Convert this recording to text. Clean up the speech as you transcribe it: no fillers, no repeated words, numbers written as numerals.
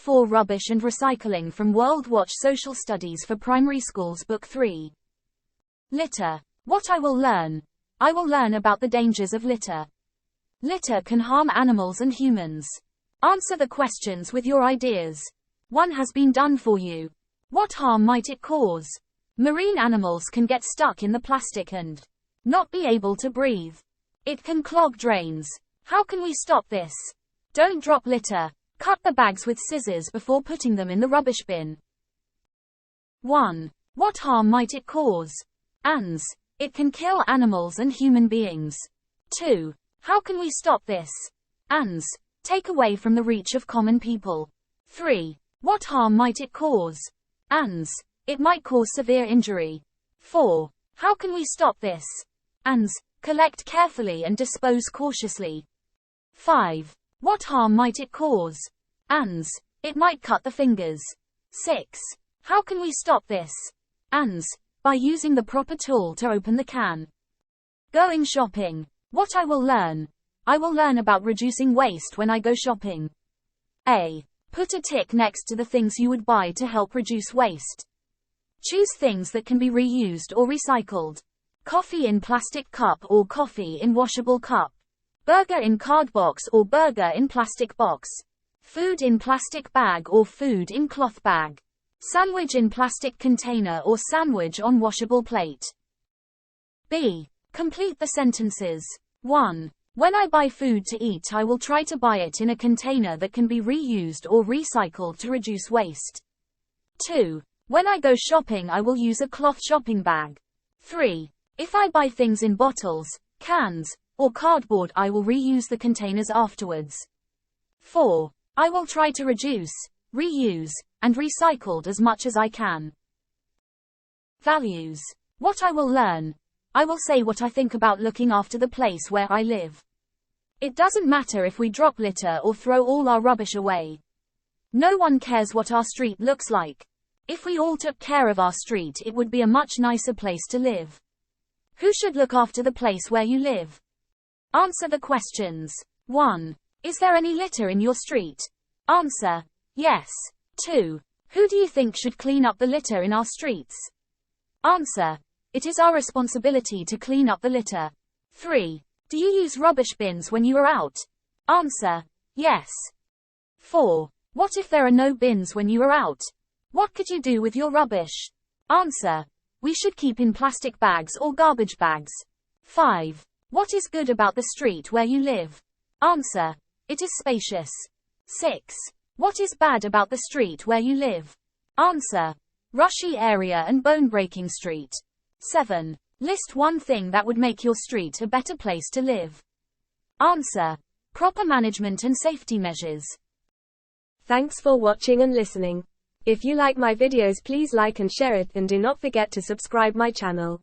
4 Rubbish and Recycling from World Watch Social Studies for Primary Schools Book 3. Litter. What I will learn. I will learn about the dangers of litter. Litter can harm animals and humans. Answer the questions with your ideas. One has been done for you. What harm might it cause? Marine animals can get stuck in the plastic and not be able to breathe. It can clog drains. How can we stop this? Don't drop litter. Cut the bags with scissors before putting them in the rubbish bin. 1. What harm might it cause? Ants. It can kill animals and human beings. 2. How can we stop this? Ants. Take away from the reach of common people. 3. What harm might it cause? Ants. It might cause severe injury. 4. How can we stop this? Ants. Collect carefully and dispose cautiously. 5. What harm might it cause? Ants. It might cut the fingers. 6. How can we stop this? Ants. By using the proper tool to open the can. Going shopping. What I will learn. I will learn about reducing waste when I go shopping. A. Put a tick next to the things you would buy to help reduce waste. Choose things that can be reused or recycled. Coffee in plastic cup or coffee in washable cup. Burger in card box or burger in plastic box. Food in plastic bag or food in cloth bag. Sandwich in plastic container or sandwich on washable plate. B. Complete the sentences. 1. When I buy food to eat, I will try to buy it in a container that can be reused or recycled to reduce waste. 2. When I go shopping, I will use a cloth shopping bag. 3. If I buy things in bottles, cans, or cardboard, I will reuse the containers afterwards. 4. I will try to reduce, reuse, and recycle as much as I can. Values. What I will learn. I will say what I think about looking after the place where I live. It doesn't matter if we drop litter or throw all our rubbish away. No one cares what our street looks like. If we all took care of our street, it would be a much nicer place to live. Who should look after the place where you live? Answer the questions. 1. Is there any litter in your street? Answer. Yes. 2. Who do you think should clean up the litter in our streets? Answer. It is our responsibility to clean up the litter. 3. Do you use rubbish bins when you are out? Answer. Yes. 4. What if there are no bins when you are out? What could you do with your rubbish? Answer. We should keep in plastic bags or garbage bags. 5. What is good about the street where you live? Answer. It is spacious. 6. What is bad about the street where you live? Answer. Rushy area and bone-breaking street. 7. List one thing that would make your street a better place to live. Answer. Proper management and safety measures. Thanks for watching and listening. If you like my videos, please like and share it, and do not forget to subscribe my channel.